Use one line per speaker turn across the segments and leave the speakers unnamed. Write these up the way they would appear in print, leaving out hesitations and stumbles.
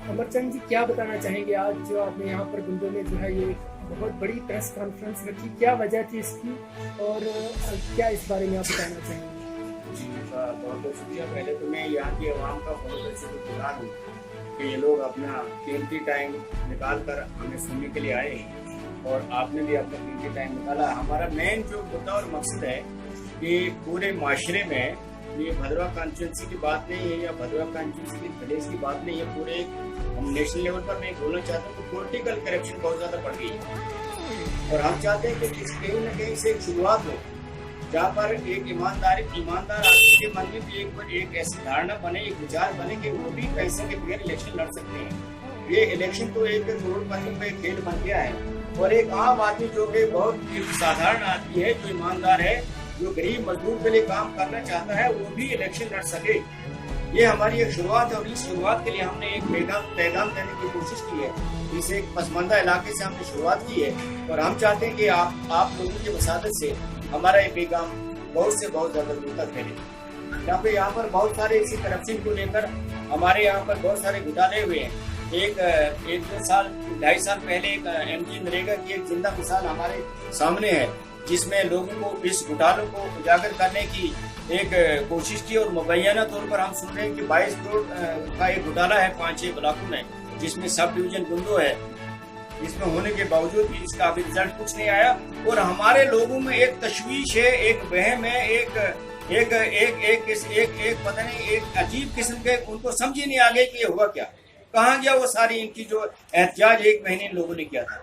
امرچند جی، کیا بتانا چاہیں گے آج جو آپ نے یہاں پر گنڈو میں جو ہے یہ بہت بڑی پریس کانفرنس رکھی، کیا وجہ تھی اس کی اور کیا اس بارے میں آپ بتانا چاہیں گے؟
جی بہت بہت شکریہ۔ پہلے تو میں یہاں کی عوام کا بہت بہت شکر گزار ہوں کہ یہ لوگ اپنا قیمتی ٹائم نکال کر ہمیں سننے کے لیے آئے ہیں اور آپ نے بھی اپنا قیمتی ٹائم نکالا۔ ہمارا مین جو مدعا اور مقصد ہے کہ پورے معاشرے میں یہ بھدرواہ کانسٹیچوئنسی کی بات نہیں ہے یا بھدرواہ کانسٹیچوئنسی کی ولیج کی بات نہیں ہے، پورے ہم نیشنل لیول پر میں بولنا چاہتا ہوں کہ پولیٹیکل کرپشن بہت زیادہ بڑھ گئی ہے اور ہم چاہتے ہیں کہ کہیں نہ کہیں سے ایک شروعات ہو جہاں پر ایک ایماندار آدمی کے من میں بھی ایک ایسی دھارنا بنے، ایک وچار بنے کہ وہ بھی پیسے کے بغیر الیکشن لڑ سکتے ہیں۔ یہ الیکشن تو ایک کروڑ پتی کا ایک کھیل بن گیا ہے اور ایک عام آدمی جو کہ بہت ایک سادھارن آدمی ہے، جو ایماندار ہے، جو غریب مزدور کے لیے کام کرنا چاہتا ہے، وہ بھی الیکشن لڑ سکے۔ یہ ہماری ایک شروعات ہے اور اس شروعات کے لیے ہم نے ایک پیغام دینے کی کوشش کی ہے۔ اس ایک پسماندہ علاقے سے ہم نے شروعات کی ہے اور ہم چاہتے ہیں کہ آپ لوگوں کی وساطت سے ہمارا یہ پیغام بہت سے بہت زیادہ دور تک پھیلے۔ یہاں پر بہت سارے اسی کرپشن کو لے کر ہمارے یہاں پر بہت سارے گھوٹالے ہوئے ہیں۔ ایک 2.5 سال پہلے ایک MG نریگا کی ایک زندہ مثال ہمارے سامنے ہے جس میں لوگوں کو اس گھوٹالوں کو اجاگر کرنے کی ایک کوشش کی اور مبینہ طور پر ہم سن رہے ہیں کہ 22 کروڑ کا ایک گھوٹالہ ہے 5-6 بلاکوں میں، جس میں سب ڈویژن گنڈو ہے۔ اس میں ہونے کے باوجود بھی اس کا ابھی رزلٹ کچھ نہیں آیا اور ہمارے لوگوں میں ایک تشویش ہے، ایک وہم ہے، ایک پتہ نہیں ایک عجیب قسم کے، ان کو سمجھ ہی نہیں آگے کہ یہ ہوا کیا، کہاں گیا وہ ساری ان کی جو احتجاج 1 مہینے ان لوگوں نے کیا تھا۔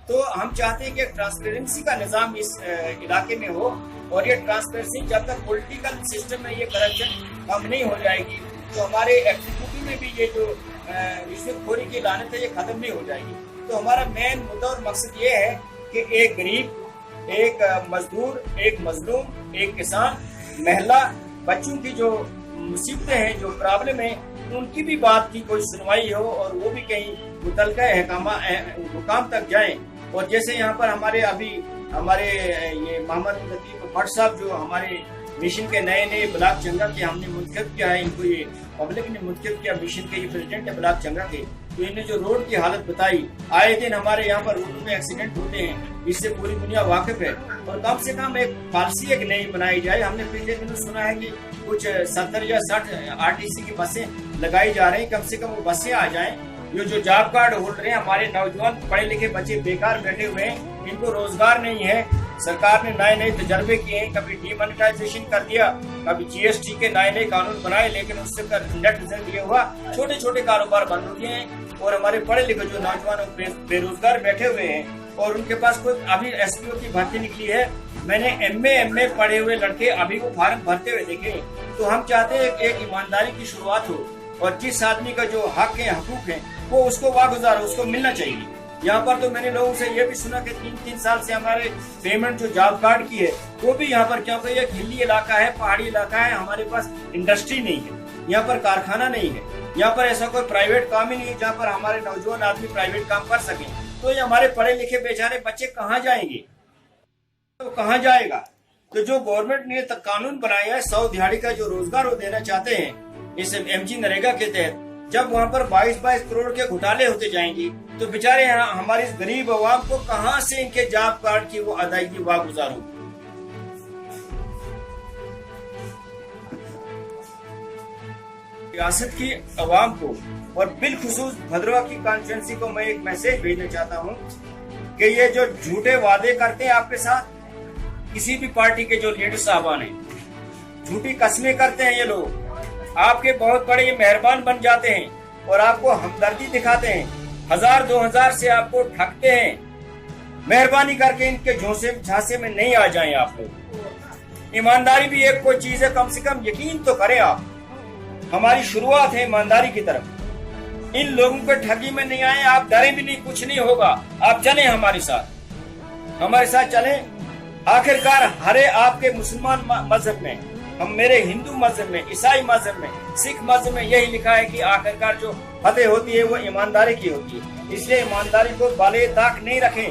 تو ہم چاہتے ہیں کہ ٹرانسپیرنسی کا نظام اس علاقے میں ہو اور یہ ٹرانسپیرنسی جب تک پولیٹیکل سسٹم میں یہ کرپشن کم نہیں ہو جائے گی تو ہمارے ایگزیکٹو میں بھی یہ جو رشوت خوری کی لعنت ہے یہ ختم نہیں ہو جائے گی۔ تو ہمارا مین مدعا اور مقصد یہ ہے کہ ایک غریب، ایک مزدور، ایک مظلوم، ایک کسان، محلہ، بچوں کی جو مصیبتیں ہیں، جو پرابلم ہیں، ان کی بھی بات کی کوئی سنوائی ہو اور وہ بھی کہیں متعلقہ حکام تک جائیں۔ اور جیسے یہاں پر ہمارے یہ محمد لطیف بٹ صاحب جو ہمارے مشن کے نئے بلاک چنگا کے ہم نے منتخب کیا ہے، ان کو یہ پبلک نے منتخب کیا، مشن کے یہ پریزیڈنٹ ہے بلاک چنگا کے، تو انہیں جو روڈ کی حالت بتائی، آئے دن ہمارے یہاں پر روڈوں میں ایکسیڈنٹ ہوتے ہیں، اس سے پوری دنیا واقف ہے اور کم سے کم ایک پالیسی ایک نئی بنائی جائے۔ ہم نے پچھلے دنوں سنا ہے کہ کچھ 70 یا 60 RTC کی بسیں لگائی جا رہی ہیں، کم سے کم وہ بسیں آ جائیں۔ جو جاب کارڈ ہولڈر ہیں، ہمارے نوجوان پڑھے لکھے بچے بیکار بیٹھے ہوئے ہیں، ان کو روزگار نہیں ہے۔ سرکار نے نئے تجربے کیے ہیں، کبھی ڈی مانیٹائزیشن کر دیا، کبھی GST کے نئے قانون بنائے، لیکن اس سے نیٹ رزلٹ یہ ہوا چھوٹے کاروبار بند ہو گئے ہیں اور ہمارے پڑھے لکھے جو نوجوان بے روزگار بیٹھے ہوئے ہیں اور ان کے پاس کوئی ابھی SPO کی بھرتی نکلی ہے، میں نے MA پڑھے ہوئے لڑکے ابھی وہ فارم بھرتے ہوئے دیکھے۔ تو ہم چاہتے ہیں ایک ایمانداری کی شروعات ہو اور جس آدمی کا جو حق ہے، حقوق ہیں، وہ اس کو واگزار ہو، اس کو ملنا چاہیے۔ یہاں پر تو میں نے لوگوں سے یہ بھی سنا کہ 3 سال سے ہمارے پیمنٹ جو جاب کارڈ کی ہے وہ بھی یہاں پر، کیونکہ یہ ہلی علاقہ ہے، پہاڑی علاقہ ہے، ہمارے پاس انڈسٹری نہیں ہے، یہاں پر کارخانہ نہیں ہے، یہاں پر ایسا کوئی پرائیویٹ کام ہی نہیں ہے جہاں پر ہمارے نوجوان آدمی پرائیویٹ کام کر سکیں۔ تو یہ ہمارے پڑھے لکھے بیچارے بچے کہاں جائیں گے، تو کہاں جائے گا؟ تو جو گورنمنٹ نے قانون بنایا ہے 100 دیہڑی کا جو روزگار وہ دینا چاہتے ہیں اس MG نریگا کے تحت، جب وہاں پر 22 کروڑ کے گھوٹالے ہوتے جائیں گی تو بیچارے ہماری غریب عوام کو کہاں سے ان کے جاب کارڈ کی وہ ادائیگی واگزار ہوگی۔ ریاست کی عوام کو اور بالخصوص بھدرواہ کی کانسٹیچوئنسی کو میں ایک میسج بھیجنا چاہتا ہوں کہ یہ جو جھوٹے وعدے کرتے ہیں آپ کے ساتھ، کسی بھی پارٹی کے جو لیڈر صاحبان ہیں، جھوٹی قسمیں کرتے ہیں، یہ لوگ آپ کے بہت بڑے مہربان بن جاتے ہیں اور آپ کو ہمدردی دکھاتے ہیں، 1000-2000 سے آپ کو ٹھگتے ہیں۔ مہربانی کر کے ان کے جھانسے میں نہیں آ جائیں آپ لوگ۔ ایمانداری بھی ایک کوئی چیز ہے، کم سے کم یقین تو کریں آپ۔ ہماری شروعات ہے ایمانداری کی طرف، ان لوگوں کے ٹھگی میں نہیں آئیں، آپ ڈریں بھی نہیں، کچھ نہیں ہوگا، آپ چلیں ہمارے ساتھ چلیں۔ آخرکار ہرے آپ کے مسلمان مذہب میں، میرے ہندو مذہب میں، عیسائی مذہب میں، سکھ مذہب میں یہی لکھا ہے کہ آخرکار جو فتح ہوتی ہے وہ ایمانداری کی ہوتی ہے، اس لیے ایمانداری کو بالے طاق نہیں رکھیں۔